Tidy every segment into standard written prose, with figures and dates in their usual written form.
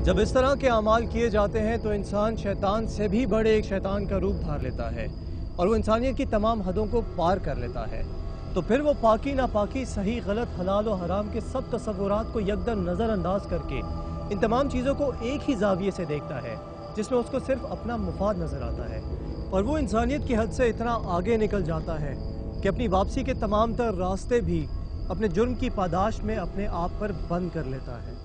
जब इस तरह के अमाल किए जाते हैं तो इंसान शैतान से भी बड़े एक शैतान का रूप धार लेता है और वो इंसानियत की तमाम हदों को पार कर लेता है। तो फिर वो पाकी नापाकी, सही गलत, हलाल और हराम के सब तसव्वुरात को यकदम नज़रअंदाज करके इन तमाम चीज़ों को एक ही जाविये से देखता है जिसमें उसको सिर्फ अपना मुफाद नज़र आता है। और वो इंसानियत की हद से इतना आगे निकल जाता है कि अपनी वापसी के तमाम तर रास्ते भी अपने जुर्म की पादाश में अपने आप पर बंद कर लेता है।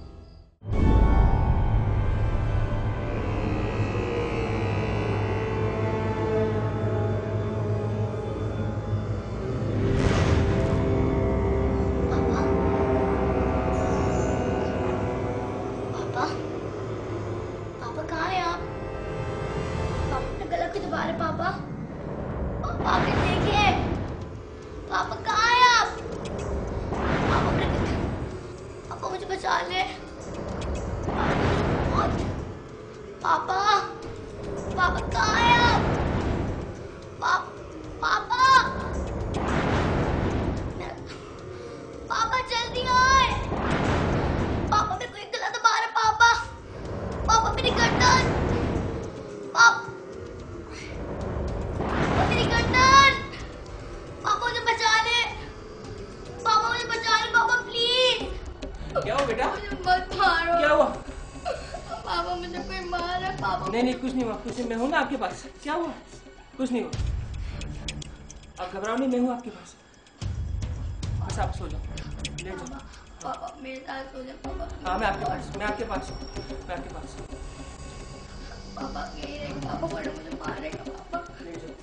मैं हूं ना आपके पास। क्या हुआ? कुछ नहीं हुआ, आप घबराओ नहीं, मैं हूं आपके पास। बस आप सो जाओ, ले जाओ। पापा मेरे साथ सो जाओ पापा। हाँ मैं आपके पास हूँ, मैं आपके पास हूँ। पापा यही रहेगा, पापा बोलो मुझे मारेगा पापा। ले जाओ।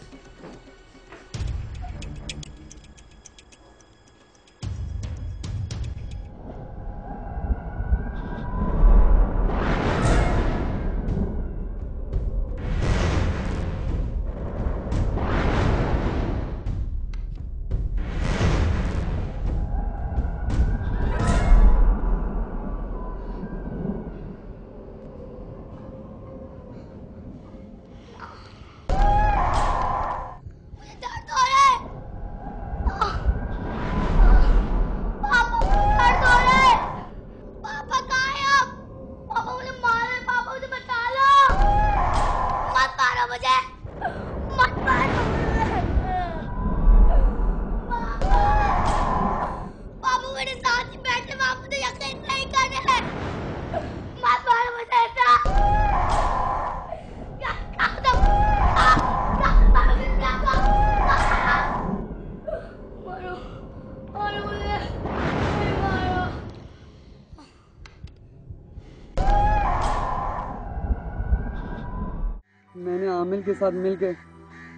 मैंने आमिल के साथ मिलकर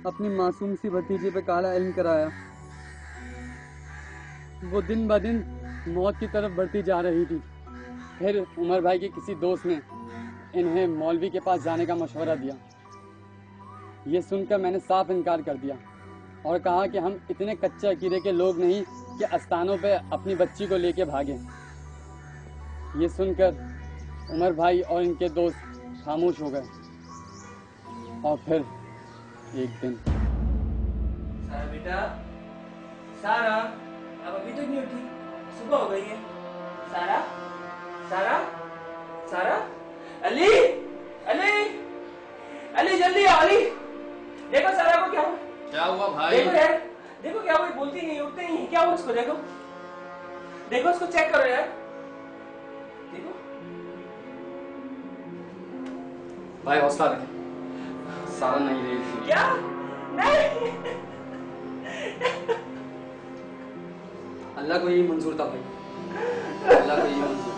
अपनी मासूम सी भतीजी पे काला इल्म कराया। वो दिन ब दिन मौत की तरफ बढ़ती जा रही थी। फिर उमर भाई के किसी दोस्त ने इन्हें मौलवी के पास जाने का मशवरा दिया। ये सुनकर मैंने साफ इनकार कर दिया और कहा कि हम इतने कच्चे अकीदे के लोग नहीं कि आस्थानों पे अपनी बच्ची को लेके भागें। ये सुनकर उमर भाई और इनके दोस्त खामोश हो गए। और फिर एक दिन सारा बेटा, सारा अब अभी तक नहीं उठी, सुबह हो गई है। सारा सारा सारा, अली अली अली जल्दी आओ अली। देखो सारा को क्या हुआ? क्या हुआ भाई? देखो यार, देखो क्या हुआ, बोलती नहीं, उठते नहीं, क्या हुआ उसको? देखो देखो उसको चेक करो यार, देखो। भाई हौसला रखें, सारा नहीं रही थी। क्या? नहीं अल्लाह को यही मंजूर था भाई, अल्लाह को यही मंजूर।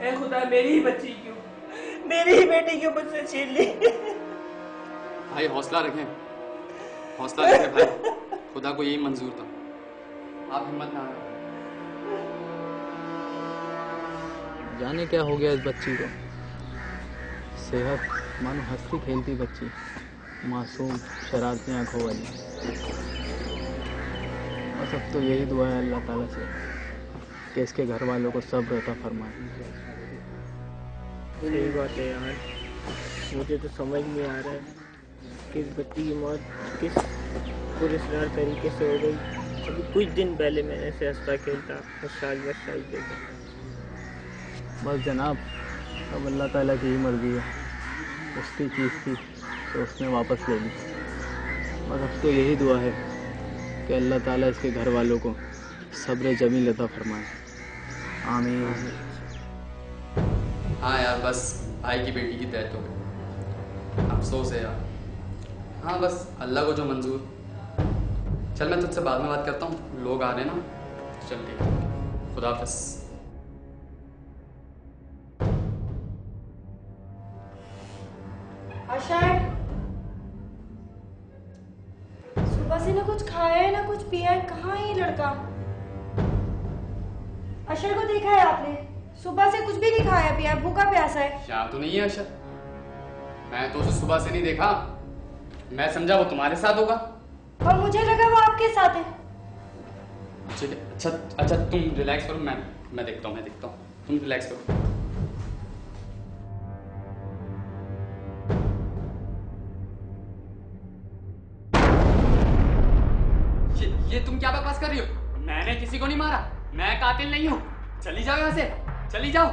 ए खुदा, मेरी ही बच्ची क्यों, मेरी ही बेटी क्यों मुझसे छीन ली? भाई हौसला रखें, हौसला रखें भाई, खुदा को यही मंजूर था। आप हिम्मत ना हारें। जाने क्या हो गया इस बच्ची को। सेहत मानो हंसती खेलती बच्ची, मासूम शरारती आंखों वाली। बस अब तो यही दुआ है अल्लाह ताला से कि इसके घर वालों को सब्र अता फरमाए। सही बात है यार, मुझे तो समझ नहीं आ रहा है कि इस बच्ची की मौत किस पुरस्कार तरीके से हो गई। अभी कुछ दिन पहले मैंने ऐसे हंसता खेलता खुशहाल देखा। बस जनाब, अब अल्लाह ताला की ही मर्ज़ी है। उसकी चीज़ थी तो उसने वापस ले ली। और अब तो यही दुआ है कि अल्लाह ताला इसके घर वालों को सब्र जमील अता फरमाए। आमीन। हाँ यार, बस भाई की बेटी की डेथ हो गई, अफसोस है यार। हाँ बस अल्लाह को जो मंजूर। चल मैं तुझसे बाद में बात करता हूँ, लोग आ रहे हैं ना। चल ठीक है, खुदा हाफिज़। अशर, सुबह से ना कुछ खाया है ना कुछ पिया है, कहाँ है ये लड़का? अशर को देखा है आपने? सुबह से कुछ भी नहीं खाया पिया, भूखा प्यासा है। शाम तो नहीं है अशर, मैं तो उसे सुबह से नहीं देखा। मैं समझा वो तुम्हारे साथ होगा, और मुझे लगा वो आपके साथ है। ठीक है, अच्छा तुम रिलैक्स करो, मैं देखता हूँ, तुम रिलैक्स करो। ये तुम क्या बकवास कर रही हो? मैंने किसी को नहीं मारा, मैं कातिल नहीं हूँ। चली जाओ यहाँ से, चली जाओ।